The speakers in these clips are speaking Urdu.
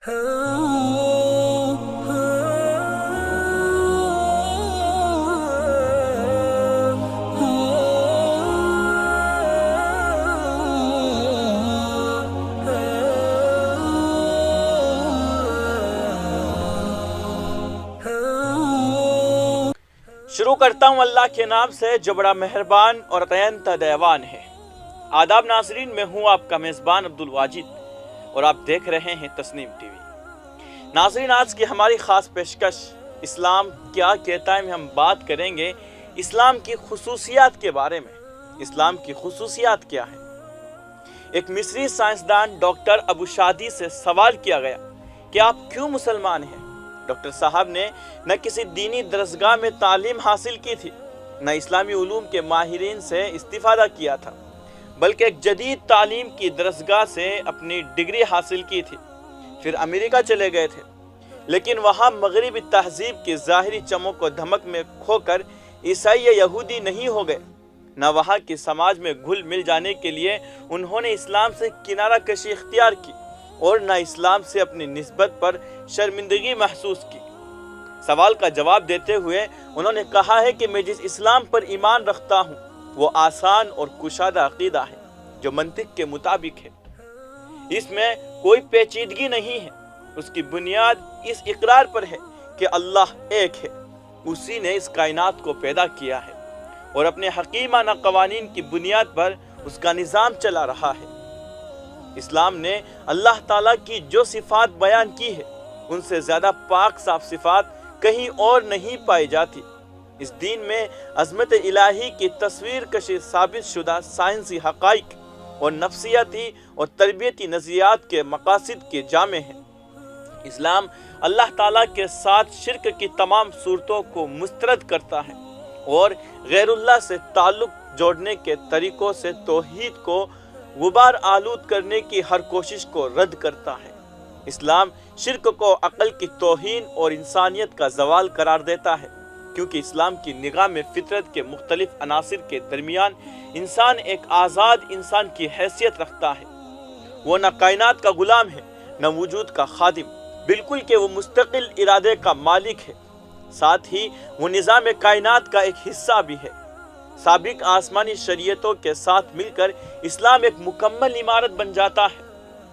شروع کرتا ہوں اللہ کے نام سے جو بڑا مہربان اور اتینتا دیوان ہے۔ آداب ناظرین، میں ہوں آپ کا میزبان عبدالواجد اور آپ دیکھ رہے ہیں تسنیم ٹی وی۔ ناظرین، آج کی ہماری خاص پیشکش اسلام کیا کہتا ہے میں ہم بات کریں گے اسلام کی خصوصیات کے بارے میں۔ اسلام کی خصوصیات کیا ہیں؟ ایک مصری سائنسدان ڈاکٹر ابو شادی سے سوال کیا گیا کہ آپ کیوں مسلمان ہیں؟ ڈاکٹر صاحب نے نہ کسی دینی درسگاہ میں تعلیم حاصل کی تھی، نہ اسلامی علوم کے ماہرین سے استفادہ کیا تھا، بلکہ ایک جدید تعلیم کی درسگاہ سے اپنی ڈگری حاصل کی تھی۔ پھر امریکہ چلے گئے تھے، لیکن وہاں مغربی تہذیب کی ظاہری چمک و دھمک میں کھو کر عیسائی یا یہودی نہیں ہو گئے، نہ وہاں کی سماج میں گھل مل جانے کے لیے انہوں نے اسلام سے کنارہ کشی اختیار کی اور نہ اسلام سے اپنی نسبت پر شرمندگی محسوس کی۔ سوال کا جواب دیتے ہوئے انہوں نے کہا ہے کہ میں جس اسلام پر ایمان رکھتا ہوں وہ آسان اور کشادہ عقیدہ ہے جو منطق کے مطابق ہے۔ اس میں کوئی پیچیدگی نہیں ہے۔ اس کی بنیاد اس اقرار پر ہے کہ اللہ ایک ہے، اسی نے اس کائنات کو پیدا کیا ہے اور اپنے حکیمانہ قوانین کی بنیاد پر اس کا نظام چلا رہا ہے۔ اسلام نے اللہ تعالیٰ کی جو صفات بیان کی ہے ان سے زیادہ پاک صاف صفات کہیں اور نہیں پائی جاتی۔ اس دین میں عظمت الہی کی تصویر کشی ثابت شدہ سائنسی حقائق اور نفسیاتی اور تربیتی نظریات کے مقاصد کے جامع ہیں۔ اسلام اللہ تعالیٰ کے ساتھ شرک کی تمام صورتوں کو مسترد کرتا ہے اور غیر اللہ سے تعلق جوڑنے کے طریقوں سے توحید کو غبار آلود کرنے کی ہر کوشش کو رد کرتا ہے۔ اسلام شرک کو عقل کی توہین اور انسانیت کا زوال قرار دیتا ہے، کیونکہ اسلام کی نگاہ میں فطرت کے مختلف عناصر کے درمیان انسان ایک آزاد انسان کی حیثیت رکھتا ہے۔ وہ نہ کائنات کا غلام ہے نہ وجود کا خادم، بالکل کہ وہ مستقل ارادے کا مالک ہے۔ ساتھ ہی وہ نظام کائنات کا ایک حصہ بھی ہے۔ سابق آسمانی شریعتوں کے ساتھ مل کر اسلام ایک مکمل عمارت بن جاتا ہے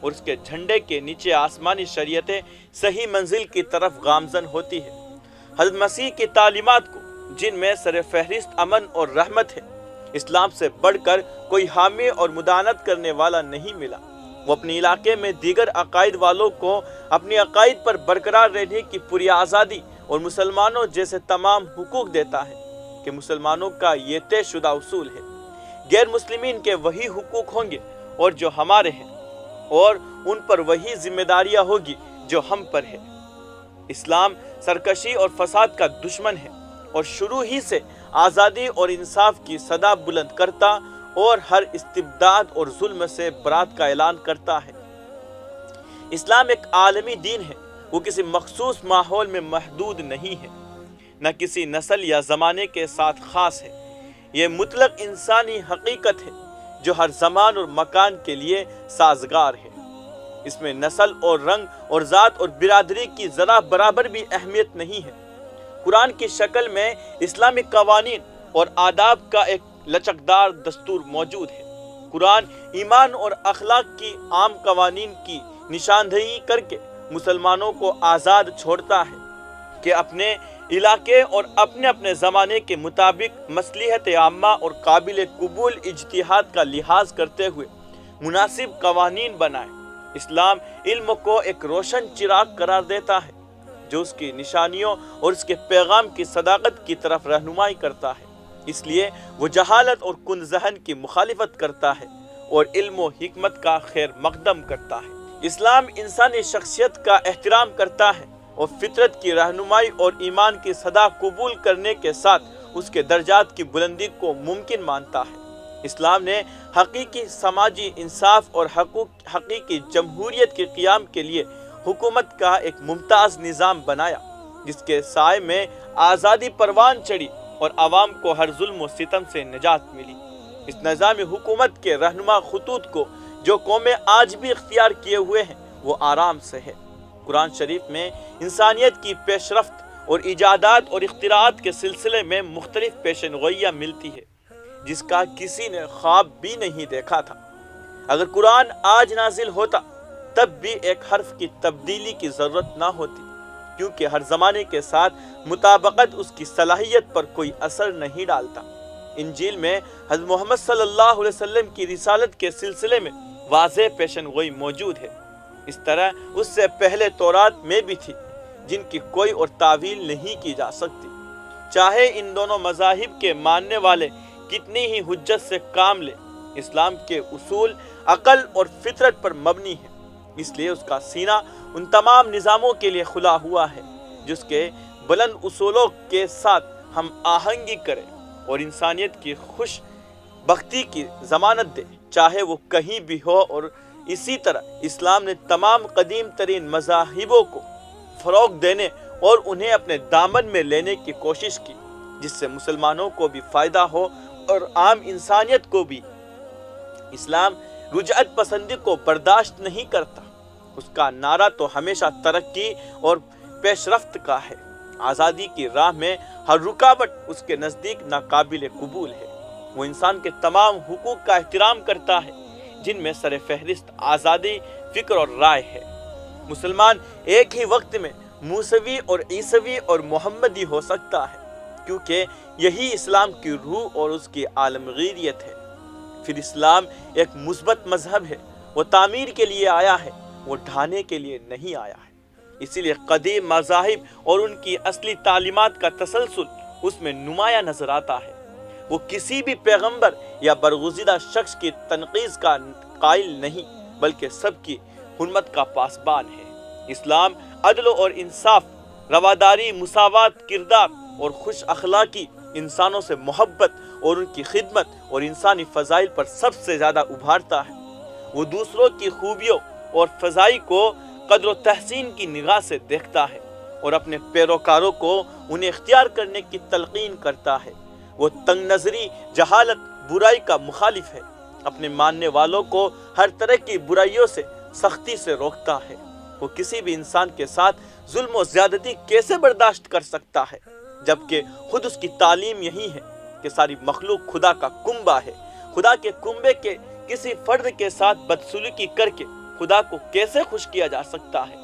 اور اس کے جھنڈے کے نیچے آسمانی شریعتیں صحیح منزل کی طرف گامزن ہوتی ہے۔ حضرت مسیح کی تعلیمات کو، جن میں سر فہرست امن اور رحمت ہے، اسلام سے بڑھ کر کوئی حامی اور مداحنت کرنے والا نہیں ملا۔ وہ اپنے علاقے میں دیگر عقائد والوں کو اپنی عقائد پر برقرار رہنے کی پوری آزادی اور مسلمانوں جیسے تمام حقوق دیتا ہے کہ مسلمانوں کا یہ طے شدہ اصول ہے۔ غیر مسلمین کے وہی حقوق ہوں گے اور جو ہمارے ہیں، اور ان پر وہی ذمہ داریاں ہوگی جو ہم پر ہے۔ اسلام سرکشی اور فساد کا دشمن ہے اور شروع ہی سے آزادی اور انصاف کی صدا بلند کرتا اور ہر استبداد اور ظلم سے برات کا اعلان کرتا ہے۔ اسلام ایک عالمی دین ہے، وہ کسی مخصوص ماحول میں محدود نہیں ہے، نہ کسی نسل یا زمانے کے ساتھ خاص ہے۔ یہ مطلق انسانی حقیقت ہے جو ہر زمان اور مکان کے لیے سازگار ہے۔ اس میں نسل اور رنگ اور ذات اور برادری کی ذرا برابر بھی اہمیت نہیں ہے۔ قرآن کی شکل میں اسلامی قوانین اور آداب کا ایک لچکدار دستور موجود ہے۔ قرآن ایمان اور اخلاق کی عام قوانین کی نشاندہی کر کے مسلمانوں کو آزاد چھوڑتا ہے کہ اپنے علاقے اور اپنے اپنے زمانے کے مطابق مصلحت عامہ اور قابل قبول اجتہاد کا لحاظ کرتے ہوئے مناسب قوانین بنائے۔ اسلام علم کو ایک روشن چراغ قرار دیتا ہے جو اس کی نشانیوں اور اس کے پیغام کی صداقت کی طرف رہنمائی کرتا ہے۔ اس لیے وہ جہالت اور کن ذہن کی مخالفت کرتا ہے اور علم و حکمت کا خیر مقدم کرتا ہے۔ اسلام انسانی شخصیت کا احترام کرتا ہے اور فطرت کی رہنمائی اور ایمان کی صدا قبول کرنے کے ساتھ اس کے درجات کی بلندی کو ممکن مانتا ہے۔ اسلام نے حقیقی سماجی انصاف اور حقیقی جمہوریت کے قیام کے لیے حکومت کا ایک ممتاز نظام بنایا جس کے سائے میں آزادی پروان چڑھی اور عوام کو ہر ظلم و ستم سے نجات ملی۔ اس نظام حکومت کے رہنما خطوط کو جو قومیں آج بھی اختیار کیے ہوئے ہیں وہ آرام سے ہے، قرآن شریف میں انسانیت کی پیش رفت اور ایجادات اور اختراعات کے سلسلے میں مختلف پیشن گوئیاں ملتی ہے جس کا کسی نے خواب بھی نہیں دیکھا تھا۔ اگر قرآن آج نازل ہوتا تب بھی ایک حرف کی تبدیلی کی ضرورت نہ ہوتی، کیونکہ ہر زمانے کے ساتھ مطابقت اس کی صلاحیت پر کوئی اثر نہیں ڈالتا۔ انجیل میں حضرت محمد صلی اللہ علیہ وسلم کی رسالت کے سلسلے میں واضح پیشن گوئی موجود ہے، اس طرح اس سے پہلے تورات میں بھی تھی جن کی کوئی اور تعویل نہیں کی جا سکتی، چاہے ان دونوں مذاہب کے ماننے والے کتنی ہی حجت سے کام لے۔ اسلام کے اصول عقل اور فطرت پر مبنی ہے، اس لیے اس کا سینہ ان تمام نظاموں کے لیے کھلا ہوا ہے جس کے بلند اصولوں کے ساتھ ہم آہنگی کرے اور انسانیت کی خوش بختی کی ضمانت دے، چاہے وہ کہیں بھی ہو۔ اور اسی طرح اسلام نے تمام قدیم ترین مذاہبوں کو فروغ دینے اور انہیں اپنے دامن میں لینے کی کوشش کی، جس سے مسلمانوں کو بھی فائدہ ہو اور عام انسانیت کو بھی۔ اسلام رجعت پسندی کو برداشت نہیں کرتا، اس کا نعرہ تو ہمیشہ ترقی اور پیش رفت کا ہے۔ آزادی کی راہ میں ہر رکاوٹ اس کے نزدیک ناقابل قبول ہے۔ وہ انسان کے تمام حقوق کا احترام کرتا ہے، جن میں سر فہرست آزادی فکر اور رائے ہے۔ مسلمان ایک ہی وقت میں موسوی اور عیسوی اور محمدی ہو سکتا ہے، کیونکہ یہی اسلام کی روح اور اس کی عالمگیریت ہے۔ پھر اسلام ایک مثبت مذہب ہے، وہ تعمیر کے لیے آیا ہے، وہ ڈھانے کے لیے نہیں آیا ہے۔ اسی لیے قدیم مذاہب اور ان کی اصلی تعلیمات کا تسلسل اس میں نمایاں نظر آتا ہے۔ وہ کسی بھی پیغمبر یا برگزیدہ شخص کی تنقید کا قائل نہیں، بلکہ سب کی حرمت کا پاسبان ہے۔ اسلام عدل اور انصاف، رواداری، مساوات کردار اور خوش اخلاقی، انسانوں سے محبت اور ان کی خدمت اور انسانی فضائل پر سب سے زیادہ ابھارتا ہے۔ وہ دوسروں کی خوبیوں اور فضائی کو قدر و تحسین کی نگاہ سے دیکھتا ہے اور اپنے پیروکاروں کو انہیں اختیار کرنے کی تلقین کرتا ہے۔ وہ تنگ نظری، جہالت، برائی کا مخالف ہے، اپنے ماننے والوں کو ہر طرح کی برائیوں سے سختی سے روکتا ہے۔ وہ کسی بھی انسان کے ساتھ ظلم و زیادتی کیسے برداشت کر سکتا ہے، جبکہ خود اس کی تعلیم یہی ہے کہ ساری مخلوق خدا کا کنبہ ہے۔ خدا کے کنبے کے کسی فرد کے ساتھ بدسلوکی کر کے خدا کو کیسے خوش کیا جا سکتا ہے؟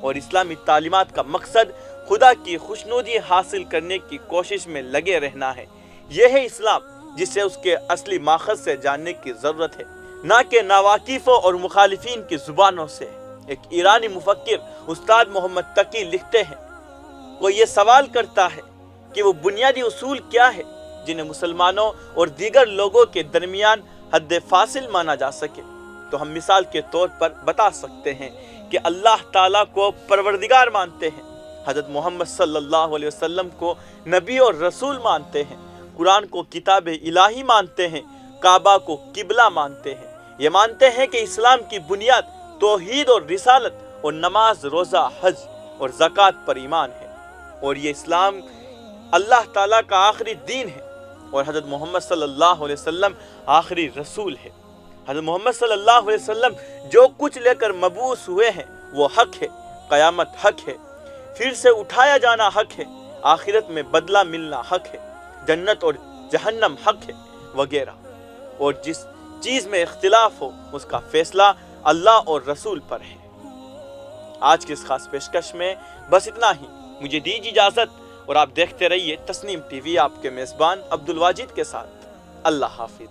اور اسلامی تعلیمات کا مقصد خدا کی خوشنودی حاصل کرنے کی کوشش میں لگے رہنا ہے۔ یہ ہے اسلام جسے اس کے اصلی ماخذ سے جاننے کی ضرورت ہے، نہ کہ ناواقفوں اور مخالفین کی زبانوں سے۔ ایک ایرانی مفکر استاد محمد تقی لکھتے ہیں، وہ یہ سوال کرتا ہے کہ وہ بنیادی اصول کیا ہے جنہیں مسلمانوں اور دیگر لوگوں کے درمیان حد فاصل مانا جا سکے؟ تو ہم مثال کے طور پر بتا سکتے ہیں کہ اللہ تعالیٰ کو پروردگار مانتے ہیں، حضرت محمد صلی اللہ علیہ وسلم کو نبی اور رسول مانتے ہیں، قرآن کو کتاب الہی مانتے ہیں، کعبہ کو قبلہ مانتے ہیں۔ یہ مانتے ہیں کہ اسلام کی بنیاد توحید اور رسالت اور نماز، روزہ، حج اور زکوٰۃ پر ایمان ہے، اور یہ اسلام اللہ تعالیٰ کا آخری دین ہے، اور حضرت محمد صلی اللہ علیہ وسلم آخری رسول ہے۔ حضرت محمد صلی اللہ علیہ وسلم جو کچھ لے کر مبعوث ہوئے ہیں وہ حق ہے، قیامت حق ہے، پھر سے اٹھایا جانا حق ہے، آخرت میں بدلہ ملنا حق ہے، جنت اور جہنم حق ہے وغیرہ۔ اور جس چیز میں اختلاف ہو اس کا فیصلہ اللہ اور رسول پر ہے۔ آج کی اس خاص پیشکش میں بس اتنا ہی، مجھے دیجیے اجازت اور آپ دیکھتے رہیے تسنیم ٹی وی، آپ کے میزبان عبدالواجد کے ساتھ۔ اللہ حافظ۔